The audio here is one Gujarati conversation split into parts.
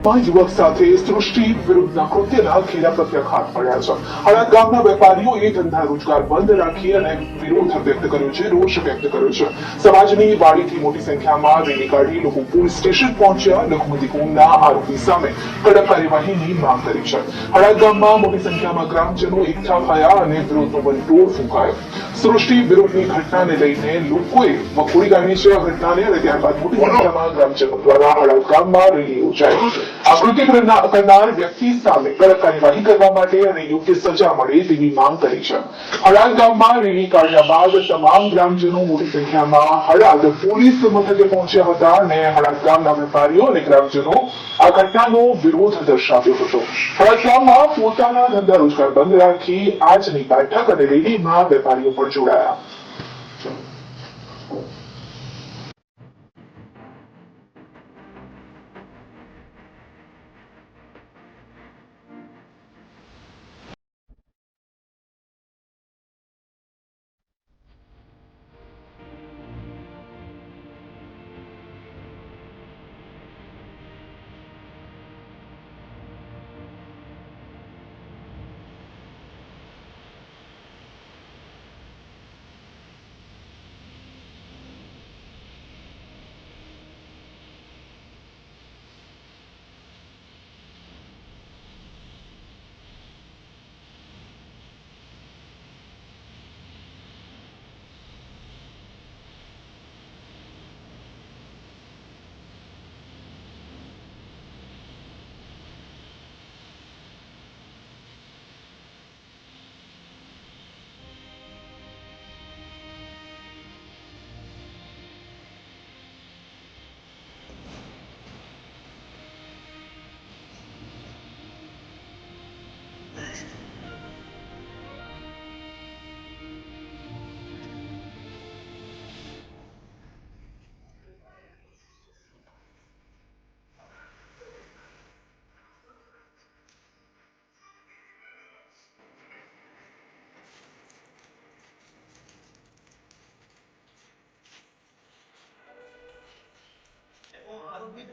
યુવક સાથે સૃષ્ટિ વિરુદ્ધના કૃત્યના ઘેરા પ્રત્યાઘાત પડ્યા છે. હળદ ગામના વેપારીઓએ ધંધા રોજગાર બંધ રાખી અને વિરોધ વ્યક્ત કર્યો છે, રોષ વ્યક્ત કર્યો છે. સમાજની વાડીથી મોટી સંખ્યામાં રેલી કાઢી લોકો પોલીસ સ્ટેશન પહોંચ્યા. લઘુમતી ગુનાના આરોપી સામે કડક કાર્યવાહીની માંગ કરી છે. હળદ ગામમાં મોટી સંખ્યામાં ગ્રામજનો એકઠા થયા અને વિરોધનો વંટોળ ફૂંકાયો. સૃષ્ટિ વિરુદ્ધની ઘટનાને લઈને લોકોએ વખોડી કાઢી છે આ ઘટનાને અને ત્યારબાદ મોટી સંખ્યામાં ગ્રામજનો દ્વારા હળદ ગામમાં રેલી યોજાઈ. આ કૃત્ય કરનાર વ્યક્તિ સામે કડક કાર્યવાહી કરવા માટે અને યોગ્ય સજા મળે તેવી માંગ કરી છે. હળાદ ગામમાં રેલી કાઢ્યા બાદ તમામ ગ્રામજનો મોટી સંખ્યામાં હળાદ પોલીસ મથકે પહોંચ્યા હતા અને હળાદ ગામના વેપારીઓ અને ગ્રામજનો આ ઘટનાનો વિરોધ દર્શાવ્યો હતો. હળાદ ગામમાં પોતાના ધંધા રોજગાર બંધ રાખી આજની બેઠક અને રેલીમાં વેપારીઓ પણ જોડાયા.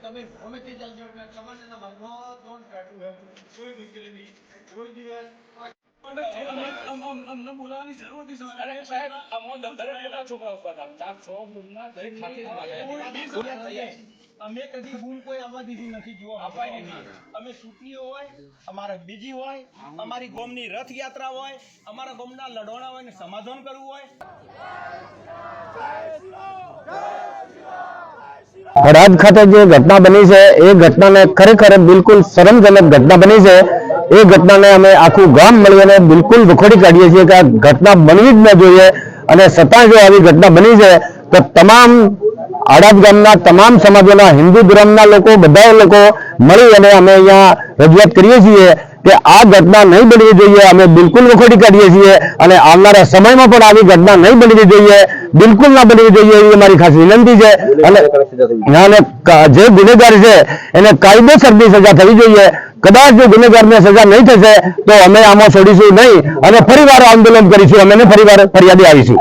તમે ગમે તે ચાલજો તમારા મનમાં કોણ કાઢું એમ કોઈ મુશ્કેલી નહીં કોઈ દિવસ અમને બોલાવવાની જરૂર નથી સર. અરે સાહેબ અમો દફતરે કેટલા છોકરા ઉપર હતા 400 દરેક ખાતે અમે કદી ભૂલ કોઈ આવવા દીધી નથી. જો અપાઈ નથી અમે ચૂંટણીઓ હોય અમારે બીજી હોય અમારી ગામની રથયાત્રા હોય અમારા ગામના લડવાના હોય ને સમાધાન કરવું હોય. હળાદ ખાતે જે ઘટના બની છે એ ઘટનાને ખરેખર બિલકુલ શરમજનક ઘટના બની છે. એ ઘટનાને અમે આખું ગામ મળીને બિલકુલ વખોડી કાઢીએ છીએ કે આ ઘટના બનવી જ ન જોઈએ અને છતાં જો આવી ઘટના બની છે તો તમામ હળાદ ગામના તમામ સમાજોના હિન્દુ ધર્મના લોકો બધા લોકો મળી અને અમે અહીંયા રજૂઆત કરીએ છીએ કે આ ઘટના નહીં બનવી જોઈએ. અમે બિલકુલ વખોડી કાઢીએ છીએ અને આવનારા સમયમાં પણ આવી ઘટના નહીં બનવી જોઈએ, બિલકુલ ના બનવી જોઈએ એવી અમારી ખાસ વિનંતી છે. અને જે ગુનેગાર છે એને કાયદેસરની સજા થવી જોઈએ. કદાચ જો ગુનેગારને સજા નહીં થશે તો અમે આમાં છોડીશું નહીં અને ફરીવાર આંદોલન કરીશું, અમે ફરીવાર ફરિયાદી આવીશું.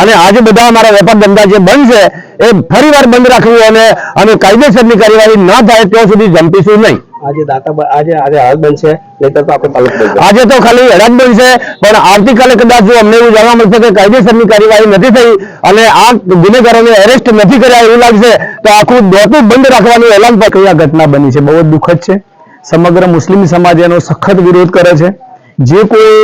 અને આજે બધા અમારા વેપાર ધંધા જે બંધ છે એ ફરીવાર બંધ રાખવું અને અમે કાયદેસરની કાર્યવાહી ના થાય ત્યાં સુધી જંપીશું નહીં. આજે હળાદ બનશે, આજે તો ખાલી હળાદ બનશે પણ આવતીકાલે કદાચ જો અમને એવું જાણવા મળશે કે કાયદેસરની કાર્યવાહી નથી થઈ અને આ ગુનેગારોને એરેસ્ટ નથી કર્યા એવું લાગશે તો આખું દોતું બંધ રાખવાનું એલાન પર કઈ આ ઘટના બની છે બહુ જ દુઃખદ છે. સમગ્ર મુસ્લિમ સમાજ એનો સખત વિરોધ કરે છે. જે કોઈ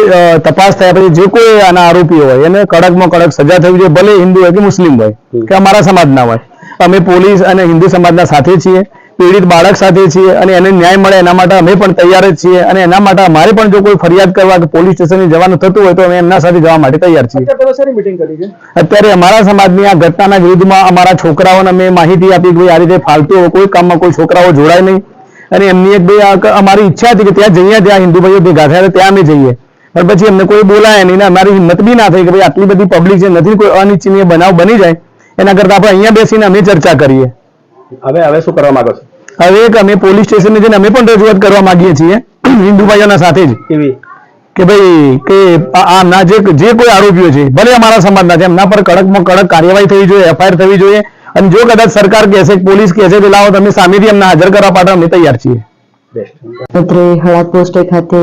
તપાસ થયા પછી જે કોઈ આના આરોપી હોય એને કડકમાં કડક સજા થવી જોઈએ, ભલે હિન્દુ હોય કે મુસ્લિમ હોય કે અમારા સમાજના હોય. અમે પોલીસ અને હિન્દુ સમાજના સાથે છીએ, પીડિત બાળક સાથે છીએ અને એને ન્યાય મળે એના માટે અમે પણ તૈયાર જ છીએ અને એના માટે અમારે પણ જો કોઈ ફરિયાદ કરવા કે પોલીસ સ્ટેશને જવાનું થતું હોય તો અમે એમના સાથે જવા માટે તૈયાર છીએ. અત્યારે અમારા સમાજની આ ઘટનાના વિરુદ્ધમાં અમારા છોકરાઓને અમે માહિતી આપી કે આ રીતે ફાલતુ કોઈ કામમાં કોઈ છોકરાઓ જોડાય નહીં અને એમની એક અમારી ઈચ્છા હતી કે ત્યાં જઈએ, ત્યાં હિન્દુ ભાઈઓ ભેગા થયા ત્યાં અમે જઈએ પણ પછી અમને કોઈ બોલાય નહીં ને અમારી હિંમત બી ના થઈ કે ભાઈ આટલી બધી પબ્લિક છે, નથી કોઈ અનિચ્છનીય બનાવ બની જાય એના કરતા આપણે અહીંયા બેસીને અમે ચર્ચા કરીએ. હવે શું કરવા માંગો છો? હવે અમે પોલીસ સ્ટેશને જઈને અમે પણ રજૂઆત કરવા માંગીએ છીએ હિન્દુ ભાઈઓના સાથે જ કે ભાઈ કે આમના જે કોઈ આરોપીઓ છે ભલે અમારા સમાજના છે એમના પર કડકમાં કડક કાર્યવાહી થવી જોઈએ, એફઆઈઆર થવી જોઈએ અને જો કદાચ સરકાર કહેશે પોલીસ કહેશે કે લાવો તમે સામેથી અમને હાજર કરવા માટે અમે તૈયાર છીએ. અત્રે હળાદ પોસ્ટ ખાતે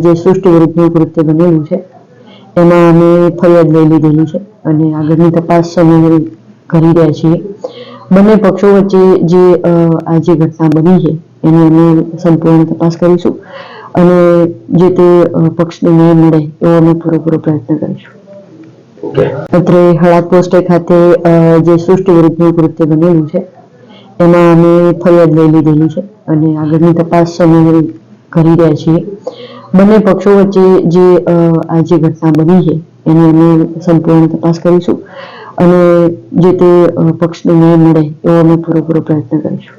જે સૃષ્ટિ વિરુદ્ધનું કૃત્ય બનેલું છે એમાં અમે ફરિયાદ લઈ લીધેલી છે અને આગળની તપાસ અમે કરી રહ્યા છીએ. બંને પક્ષો વચ્ચે જે આ જે ઘટના બની છે એની અમે સંપૂર્ણ તપાસ કરીશું અને જે તે પક્ષને ન્યાય મળે એવો અમે પૂરેપૂરો પ્રયત્ન કરીશું. અત્રે હળાદ પોસ્ટ ખાતે જે સૃષ્ટિ વિરુદ્ધનું કૃત્ય બનેલું છે એમાં અમે ફરિયાદ લઈ લીધેલી છે અને આગળની તપાસ અમે કરી રહ્યા છીએ. બંને પક્ષો વચ્ચે જે આ જે ઘટના બની છે એની અમે સંપૂર્ણ તપાસ કરીશું અને જે તે પક્ષને ન્યાય મળે એવો અમે પૂરેપૂરો પ્રયત્ન કરીશું.